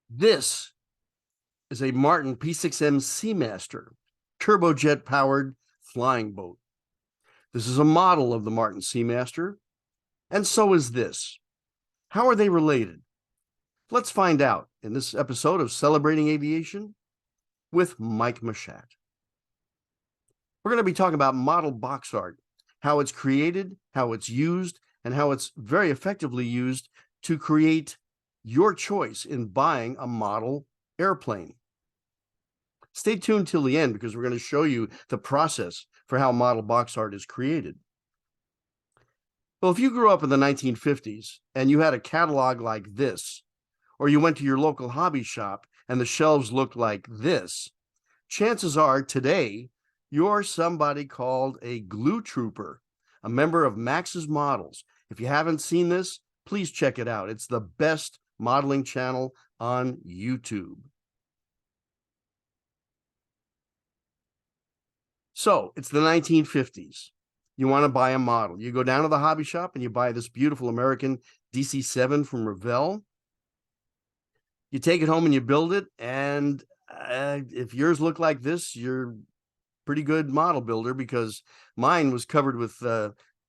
This is a Martin P6M Seamaster turbojet powered flying boat. This is a model of the Martin Seamaster, and so is this. How are they related? Let's find out in this episode of Celebrating Aviation with Mike Mashat. We're going to be talking about model box art, how it's created, how it's used, and how it's very effectively used to create your choice in buying a model airplane. Stay tuned till the end because we're going to show you the process for how model box art is created. Well, if you grew up in the 1950s and you had a catalog like this, or you went to your local hobby shop and the shelves looked like this, chances are today you're somebody called a glue trooper, a member of Max's Models. If you haven't seen this, please check it out. It's the best modeling channel on YouTube. So it's the 1950s. You want to buy a model. You go down to the hobby shop and you buy this beautiful American DC-7 from Revell. You take it home and you build it. And if yours look like this, you're pretty good model builder, because mine was covered with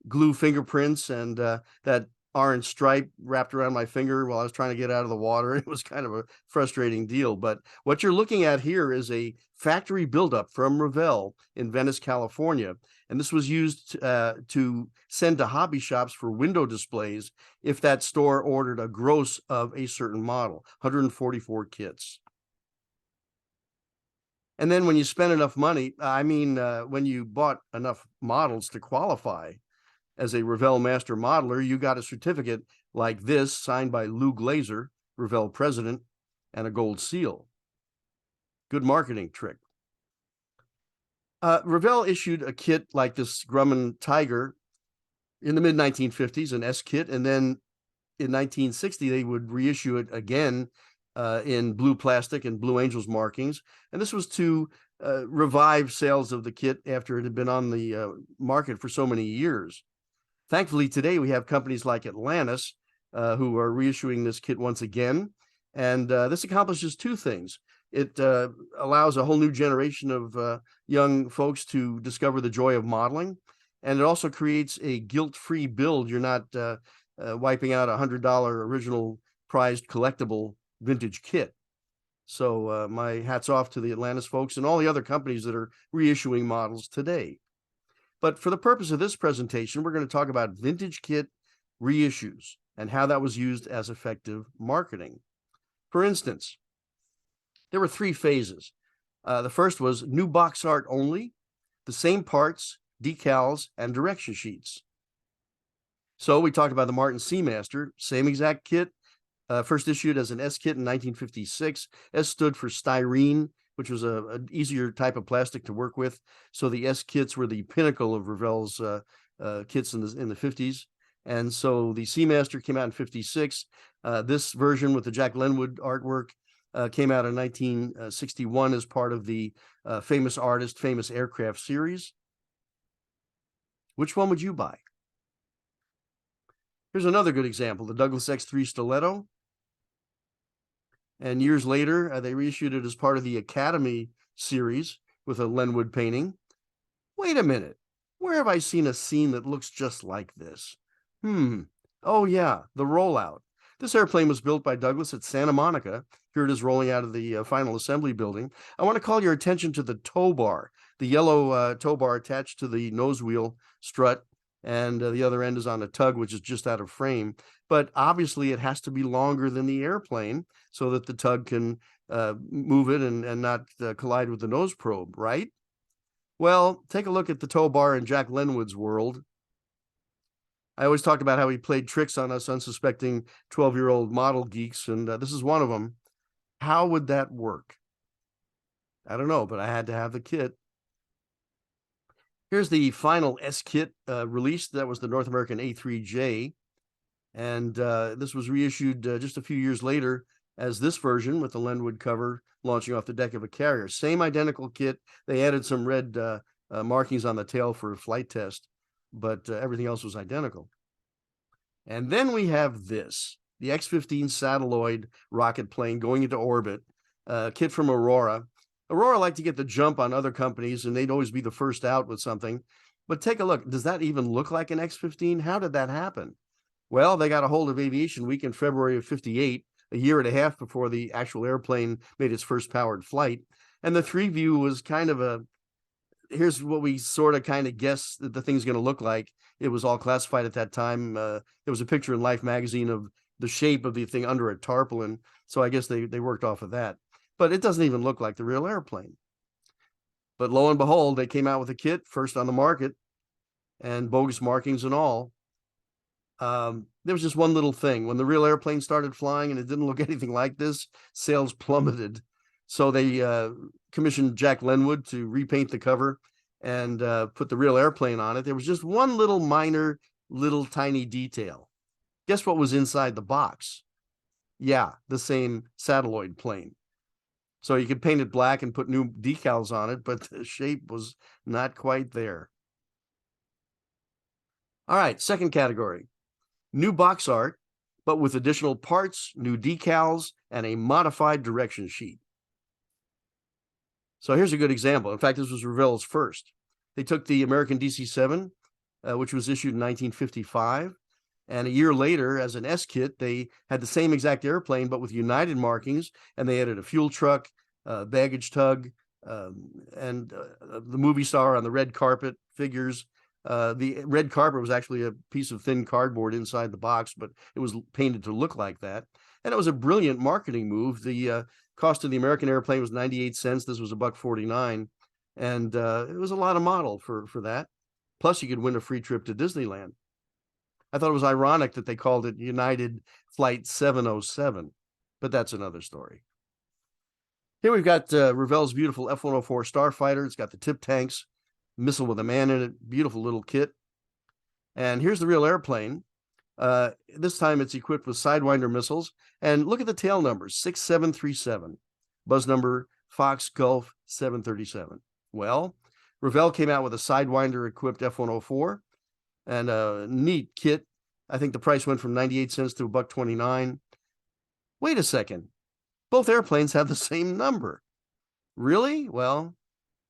glue fingerprints and that orange stripe wrapped around my finger while I was trying to get out of the water. It was kind of a frustrating deal. But what you're looking at here is a factory buildup from Revell in Venice, California. And this was used to send to hobby shops for window displays if that store ordered a gross of a certain model, 144 kits. And then when you spend enough money, when you bought enough models to qualify as a Revell Master Modeler, you got a certificate like this signed by Lou Glazer, Revell president, and a gold seal. Good marketing trick. Revell issued a kit like this Grumman Tiger in the mid-1950s, an S kit, and then in 1960 they would reissue it again in blue plastic and Blue Angels markings. And this was to revive sales of the kit after it had been on the market for so many years. Thankfully, today we have companies like Atlantis who are reissuing this kit once again. And this accomplishes two things. It allows a whole new generation of young folks to discover the joy of modeling. And it also creates a guilt-free build. You're not wiping out a $100 original prized collectible vintage kit. So my hat's off to the Atlantis folks and all the other companies that are reissuing models today. But for the purpose of this presentation, we're going to talk about vintage kit reissues and how that was used as effective marketing. For instance, there were three phases. The first was new box art only, the same parts, decals, and direction sheets. So we talked about the Martin Seamaster, same exact kit, first issued as an S kit in 1956. S stood for styrene, which was an easier type of plastic to work with. So the S kits were the pinnacle of Revell's kits in the 50s. And so the Seamaster came out in 56. This version with the Jack Lenwood artwork came out in 1961 as part of the Famous Artist, Famous Aircraft series. Which one would you buy? Here's another good example, the Douglas X-3 Stiletto. And years later, they reissued it as part of the Academy series with a Lenwood painting. Wait a minute, where have I seen a scene that looks just like this? Oh yeah, the rollout. This airplane was built by Douglas at Santa Monica. Here it is rolling out of the final assembly building. I want to call your attention to the tow bar, the yellow tow bar attached to the nose wheel strut, and the other end is on a tug, which is just out of frame. But obviously it has to be longer than the airplane so that the tug can move it and not collide with the nose probe, right? Well, take a look at the tow bar in Jack Lenwood's world. I always talk about how he played tricks on us unsuspecting 12-year-old model geeks, and this is one of them. How would that work? I don't know, but I had to have the kit. Here's the final S kit released. That was the North American A3J. And this was reissued just a few years later as this version with the Lenwood cover launching off the deck of a carrier. Same identical kit. They added some red markings on the tail for a flight test, but everything else was identical. And then we have this. the X-15 satelloid rocket plane going into orbit, kit from Aurora. Aurora liked to get the jump on other companies, and they'd always be the first out with something. But take a look. Does that even look like an X-15? How did that happen? Well, they got a hold of Aviation Week in February of '58, a year and a half before the actual airplane made its first powered flight. And the 3-view was kind of a, here's what we sort of kind of guess that the thing's going to look like. It was all classified at that time. There was a picture in Life magazine of the shape of the thing under a tarpaulin. So I guess they worked off of that. But it doesn't even look like the real airplane. But lo and behold, they came out with a kit, first on the market, and bogus markings and all. There was just one little thing. When the real airplane started flying and it didn't look anything like this, sales plummeted. So they commissioned Jack Lenwood to repaint the cover and put the real airplane on it. There was just one little minor, little tiny detail. Guess what was inside the box? Yeah, the same satelloid plane. So you could paint it black and put new decals on it, but the shape was not quite there. All right, second category. New box art, but with additional parts, new decals, and a modified direction sheet. So here's a good example. In fact, this was Revell's first. They took the American DC-7, which was issued in 1955, and a year later, as an S kit, they had the same exact airplane, but with United markings, and they added a fuel truck, baggage tug, and the movie star on the red carpet figures. The red carpet was actually a piece of thin cardboard inside the box, but it was painted to look like that. And it was a brilliant marketing move. The cost of the American airplane was 98 cents. This was $1.49. And it was a lot of model for that. Plus, you could win a free trip to Disneyland. I thought it was ironic that they called it United Flight 707, but that's another story. Here we've got Revell's beautiful F-104 Starfighter. It's got the tip tanks, missile with a man in it, beautiful little kit. And here's the real airplane. This time it's equipped with Sidewinder missiles. And look at the tail numbers, 6737, buzz number Fox Gulf 737. Well, Revell came out with a Sidewinder equipped F-104 and a neat kit. I think the price went from 98 cents to $1.29. Wait a second. Both airplanes have the same number. Really? Well,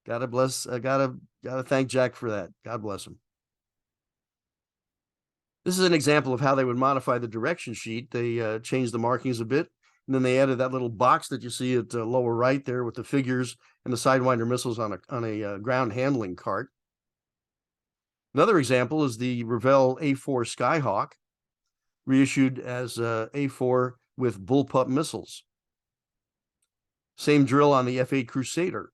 gotta thank Jack for that. God bless him. This is an example of how they would modify the direction sheet. They changed the markings a bit, and then they added that little box that you see at the lower right there with the figures and the Sidewinder missiles on a ground handling cart. Another example is the Revell A4 Skyhawk, reissued as A4 with bullpup missiles. Same drill on the F8 Crusader,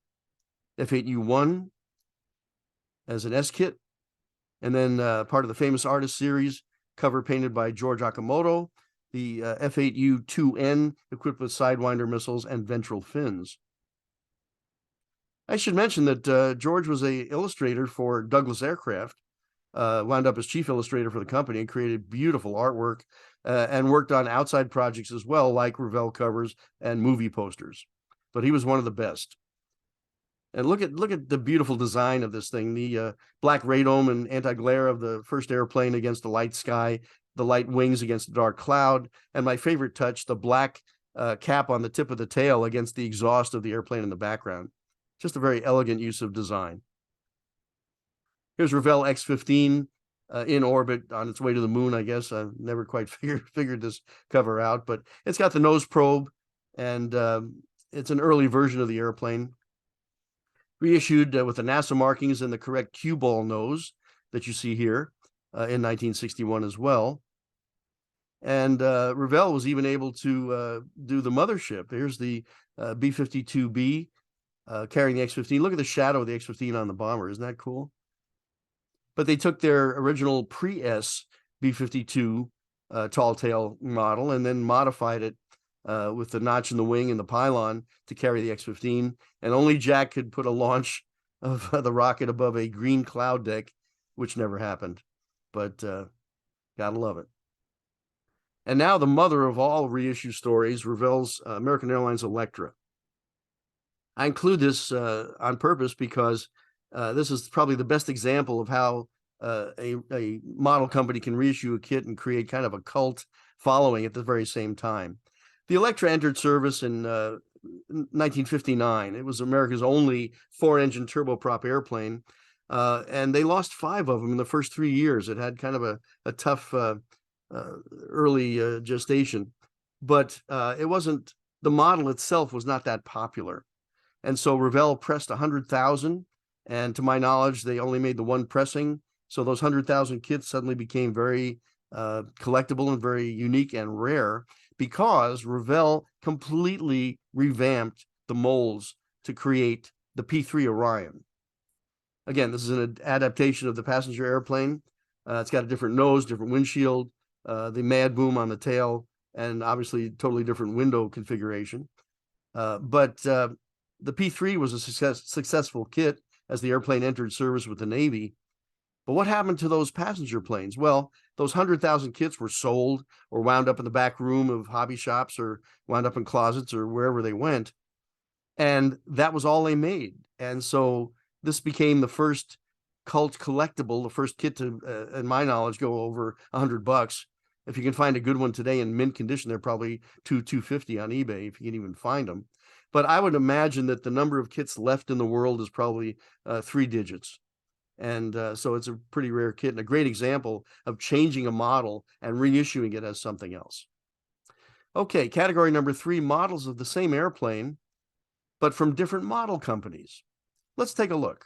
F8U1 as an S kit, and then part of the famous artist series, cover painted by George Akamoto, the F8U2N equipped with Sidewinder missiles and ventral fins. I should mention that George was an illustrator for Douglas Aircraft, wound up as chief illustrator for the company and created beautiful artwork and worked on outside projects as well, like Revell covers and movie posters. But he was one of the best. And look at the beautiful design of this thing, the black radome and anti-glare of the first airplane against the light sky, the light wings against the dark cloud, and my favorite touch, the black cap on the tip of the tail against the exhaust of the airplane in the background. Just a very elegant use of design. Here's Revell X-15 in orbit on its way to the moon, I guess. I've never quite figured this cover out, but it's got the nose probe, and it's an early version of the airplane. Reissued with the NASA markings and the correct cue ball nose that you see here in 1961 as well. And Revell was even able to do the mothership. Here's the B-52B carrying the X-15. Look at the shadow of the X-15 on the bomber. Isn't that cool? But they took their original pre-S B-52 tall tail model and then modified it with the notch in the wing and the pylon to carry the X-15. And only Jack could put a launch of the rocket above a green cloud deck, which never happened. But gotta love it. And now the mother of all reissue stories, Revell's American Airlines Electra. I include this on purpose because this is probably the best example of how a model company can reissue a kit and create kind of a cult following at the very same time. The Electra entered service in 1959. It was America's only 4-engine turboprop airplane, and they lost 5 of them in the first 3 years. It had kind of a tough early gestation, but it wasn't, the model itself was not that popular. And so Revell pressed 100,000, and to my knowledge, they only made the one pressing. So those 100,000 kits suddenly became very collectible and very unique and rare, because Revell completely revamped the molds to create the P3 Orion. Again, this is an adaptation of the passenger airplane. It's got a different nose, different windshield, the mad boom on the tail, and obviously totally different window configuration. But the P3 was a successful kit as the airplane entered service with the Navy. But what happened to those passenger planes? Well, those 100,000 kits were sold or wound up in the back room of hobby shops or wound up in closets or wherever they went. And that was all they made. And so this became the first cult collectible, the first kit to, in my knowledge, go over $100. If you can find a good one today in mint condition, they're probably $250 on eBay, if you can even find them. But I would imagine that the number of kits left in the world is probably 3 digits. And so it's a pretty rare kit and a great example of changing a model and reissuing it as something else. Okay, category number 3, models of the same airplane, but from different model companies. Let's take a look.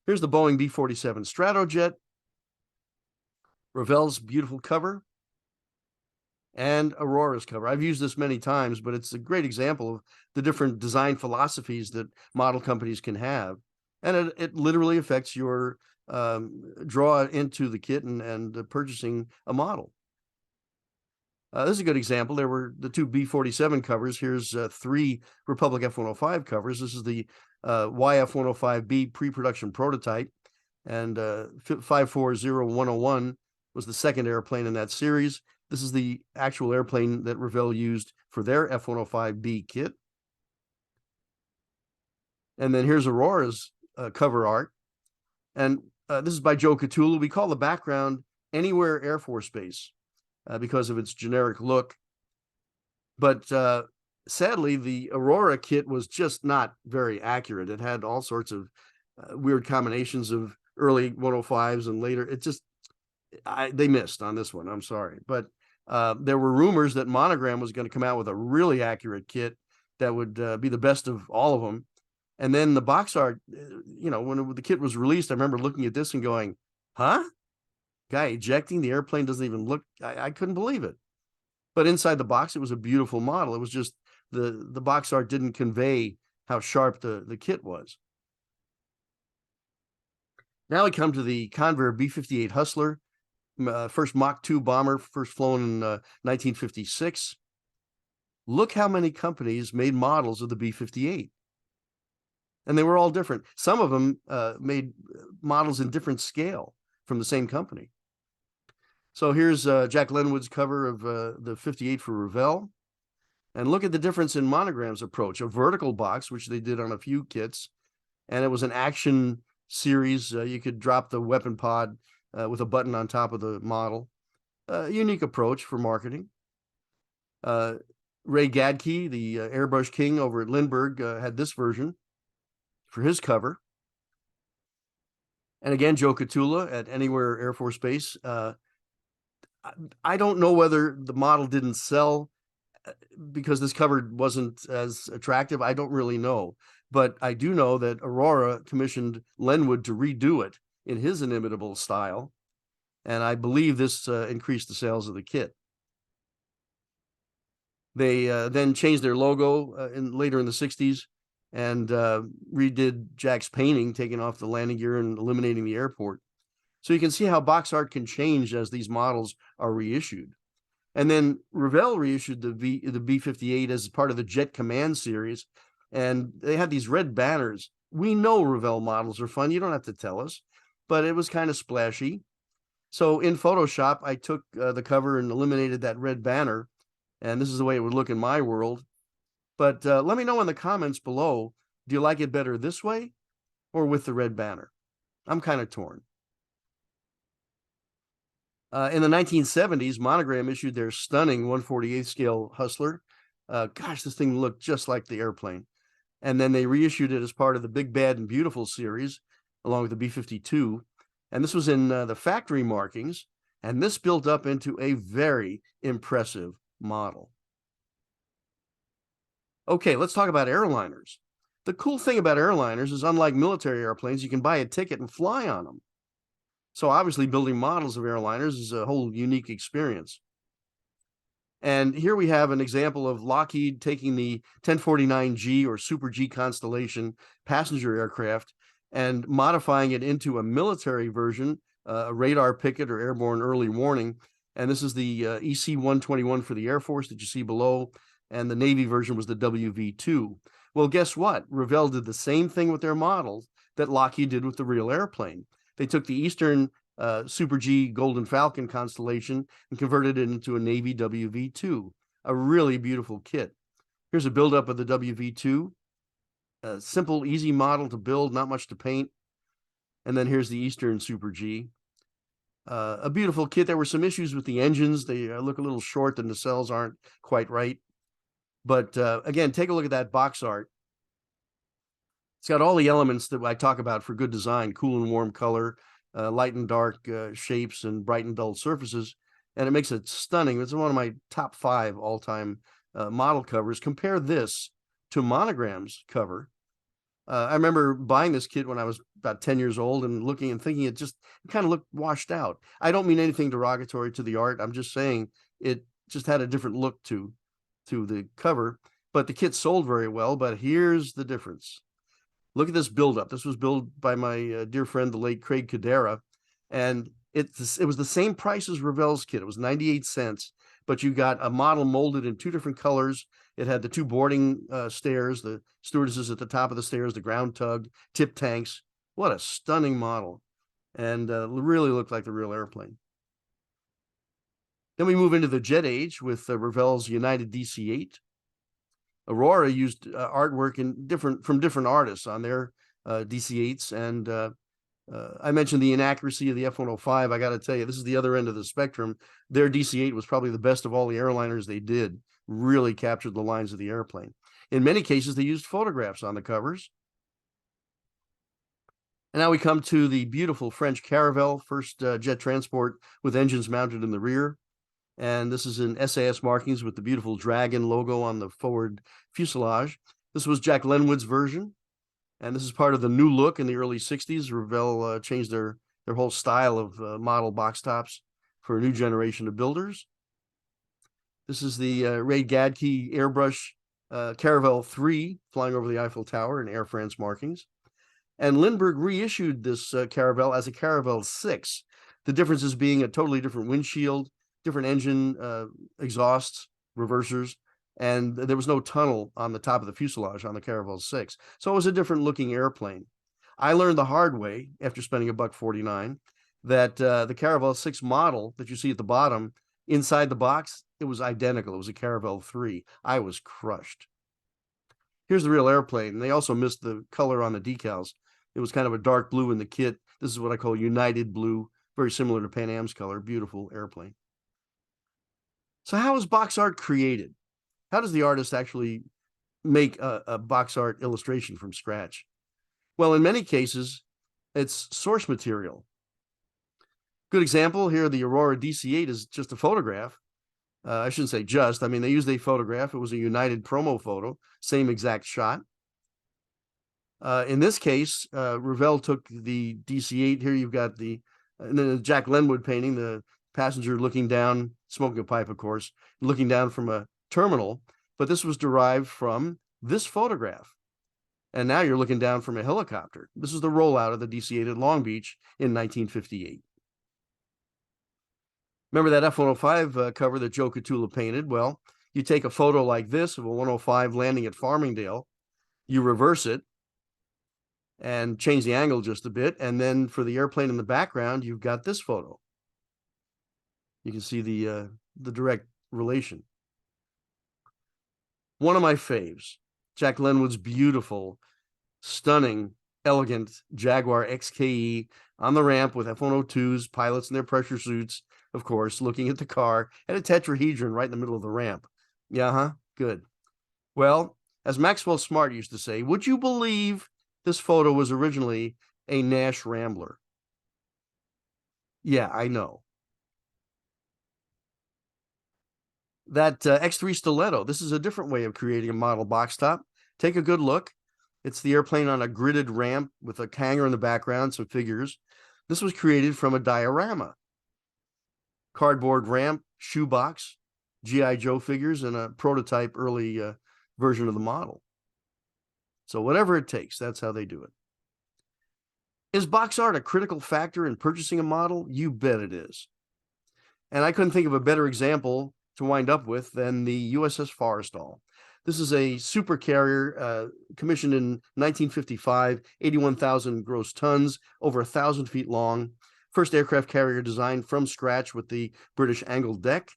Here's the Boeing B57 Stratojet, Revell's beautiful cover, and Aurora's cover. I've used this many times, but it's a great example of the different design philosophies that model companies can have. And it literally affects your draw into the kit and purchasing a model. This is a good example. There were the 2 B47 covers. Here's 3 Republic F-105 covers. This is the YF-105B pre-production prototype, and 540101 was the second airplane in that series. This is the actual airplane that Revell used for their F-105B kit. And then here's Aurora's cover art. And this is by Joe Catula. We call the background Anywhere Air Force Base because of its generic look. But sadly, the Aurora kit was just not very accurate. It had all sorts of weird combinations of early 105s and later. It just, they missed on this one. I'm sorry. But there were rumors that Monogram was going to come out with a really accurate kit that would be the best of all of them. And then the box art, you know, when the kit was released, I remember looking at this and going, huh? Guy ejecting, the airplane doesn't even look, I couldn't believe it. But inside the box, it was a beautiful model. It was just the box art didn't convey how sharp the kit was. Now we come to the Convair B58 Hustler, first Mach 2 bomber, first flown in 1956. Look how many companies made models of the B58. And they were all different. Some of them made models in different scale from the same company. So here's Jack Lenwood's cover of the 58 for Revell. And look at the difference in Monogram's approach. A vertical box, which they did on a few kits. And it was an action series. You could drop the weapon pod with a button on top of the model. Unique approach for marketing. Ray Gadke, the airbrush king over at Lindbergh, had this version for his cover. And again, Joe Catula at Anywhere Air Force Base. I don't know whether the model didn't sell because this cover wasn't as attractive. I don't really know. But I do know that Aurora commissioned Lenwood to redo it in his inimitable style. And I believe this increased the sales of the kit. They then changed their logo later in the 60s and redid Jack's painting, taking off the landing gear and eliminating the airport. So you can see how box art can change as these models are reissued. And then Revell reissued the B58 as part of the Jet Command series, and they had these red banners. We know Revell models are fun. You don't have to tell us, but it was kind of splashy. So in Photoshop, I took the cover and eliminated that red banner, and this is the way it would look in my world. But let me know in the comments below, do you like it better this way or with the red banner? I'm kind of torn. In the 1970s, Monogram issued their stunning 1/48 scale Hustler. Gosh, this thing looked just like the airplane. And then they reissued it as part of the Big Bad and Beautiful series, along with the B52. And this was in the factory markings. And this built up into a very impressive model. Okay, let's talk about airliners. The cool thing about airliners is, unlike military airplanes, you can buy a ticket and fly on them. So obviously building models of airliners is a whole unique experience. And here we have an example of Lockheed taking the 1049G or Super G Constellation passenger aircraft and modifying it into a military version, a radar picket or airborne early warning. And this is the EC-121 for the Air Force that you see below. And the Navy version was the WV-2. Well, guess what? Revell did the same thing with their models that Lockheed did with the real airplane. They took the Eastern Super G Golden Falcon constellation and converted it into a Navy WV-2, a really beautiful kit. Here's a buildup of the WV-2, a simple, easy model to build, not much to paint. And then here's the Eastern Super G. A beautiful kit. There were some issues with the engines. They look a little short, the nacelles aren't quite right. But again, take a look at that box art. It's got all the elements that I talk about for good design: cool and warm color, light and dark shapes, and bright and dull surfaces. And it makes it stunning. It's one of my top 5 all-time model covers. Compare this to Monogram's cover. I remember buying this kit when I was about 10 years old and looking and thinking it kind of looked washed out. I don't mean anything derogatory to the art. I'm just saying it just had a different look to the cover, but the kit sold very well. But here's the difference. Look at this buildup. This was built by my dear friend, the late Craig Cadera, and it was the same price as Revell's kit. It was 98 cents, but you got a model molded in 2 different colors. It had the 2 boarding stairs, the stewardesses at the top of the stairs, the ground tug, tip tanks. What a stunning model, and really looked like the real airplane. Then we move into the jet age with Revell's United DC-8. Aurora used artwork from different artists on their DC-8s, and I mentioned the inaccuracy of the F-105. I got to tell you, this is the other end of the spectrum. Their DC-8 was probably the best of all the airliners they did. Really captured the lines of the airplane. In many cases, they used photographs on the covers. And now we come to the beautiful French Caravelle, first jet transport with engines mounted in the rear. And this is in SAS markings with the beautiful dragon logo on the forward fuselage. This was Jack Lenwood's version, and this is part of the new look in the early 60s. Revell changed their whole style of model box tops for a new generation of builders. This is the Ray Gadke airbrush Caravelle 3 flying over the Eiffel Tower in Air France markings. And Lindbergh reissued this Caravelle as a Caravelle 6. The differences being a totally different windshield, different engine exhausts, reversers, and there was no tunnel on the top of the fuselage on the Caravelle 6. So it was a different looking airplane. I learned the hard way after spending $149 that the Caravelle 6 model that you see at the bottom, inside the box, it was identical. It was a Caravelle 3. I was crushed. Here's the real airplane. They also missed the color on the decals. It was kind of a dark blue in the kit. This is what I call United Blue, very similar to Pan Am's color. Beautiful airplane. So how is box art created? How does the artist actually make a box art illustration from scratch? Well, in many cases, it's source material. Good example here, the Aurora DC-8 is just a photograph. I shouldn't say just, I mean, they used a photograph. It was a United promo photo, same exact shot. In this case, Revell took the DC-8. Here you've got the Jack Lenwood painting, the passenger looking down, smoking a pipe, of course, looking down from a terminal, but this was derived from this photograph. And now you're looking down from a helicopter. This is the rollout of the DC-8 at Long Beach in 1958. Remember that F-105 cover that Joe Catula painted? Well, you take a photo like this of a 105 landing at Farmingdale, you reverse it and change the angle just a bit, and then for the airplane in the background, you've got this photo. You can see the direct relation. One of my faves, Jack Lenwood's beautiful, stunning, elegant Jaguar XKE on the ramp with F-102s, pilots in their pressure suits, of course, looking at the car and a tetrahedron right in the middle of the ramp. Yeah, good. Well, as Maxwell Smart used to say, would you believe this photo was originally a Nash Rambler? Yeah, I know. That X3 Stiletto, this is a different way of creating a model box top. Take a good look. It's the airplane on a gridded ramp with a hangar in the background, some figures. This was created from a diorama. Cardboard ramp, shoebox, G.I. Joe figures, and a prototype early version of the model. So whatever it takes, that's how they do it. Is box art a critical factor in purchasing a model? You bet it is. And I couldn't think of a better example to wind up with than the USS Forrestal. This is a super carrier commissioned in 1955, 81,000 gross tons, over 1,000 feet long. First aircraft carrier designed from scratch with the British angled deck.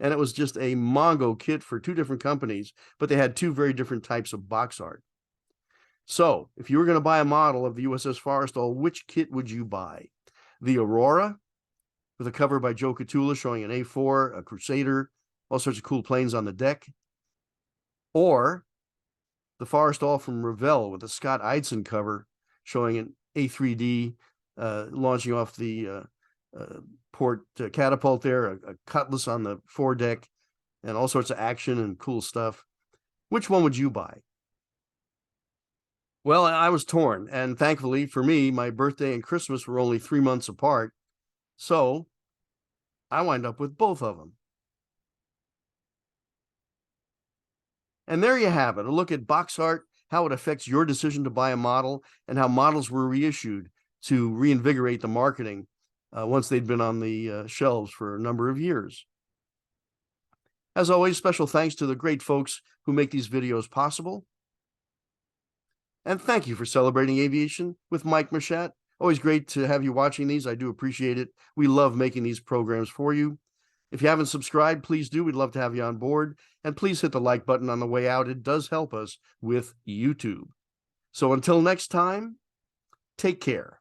And it was just a Mongo kit for two different companies, but they had two very different types of box art. So if you were going to buy a model of the USS Forrestal, which kit would you buy? The Aurora, with a cover by Joe Catula showing an A4, a Crusader, all sorts of cool planes on the deck. Or the Forrestal from Revell with a Scott Eidson cover showing an A3D launching off the port catapult there, a Cutlass on the foredeck, and all sorts of action and cool stuff. Which one would you buy? Well, I was torn, and thankfully for me, my birthday and Christmas were only 3 months apart, so I wind up with both of them. And there you have it, a look at box art, how it affects your decision to buy a model, and how models were reissued to reinvigorate the marketing once they'd been on the shelves for a number of years. As always, special thanks to the great folks who make these videos possible. And thank you for celebrating aviation with Mike Machat. Always great to have you watching these. I do appreciate it. We love making these programs for you. If you haven't subscribed, please do. We'd love to have you on board. And please hit the like button on the way out. It does help us with YouTube. So until next time, take care.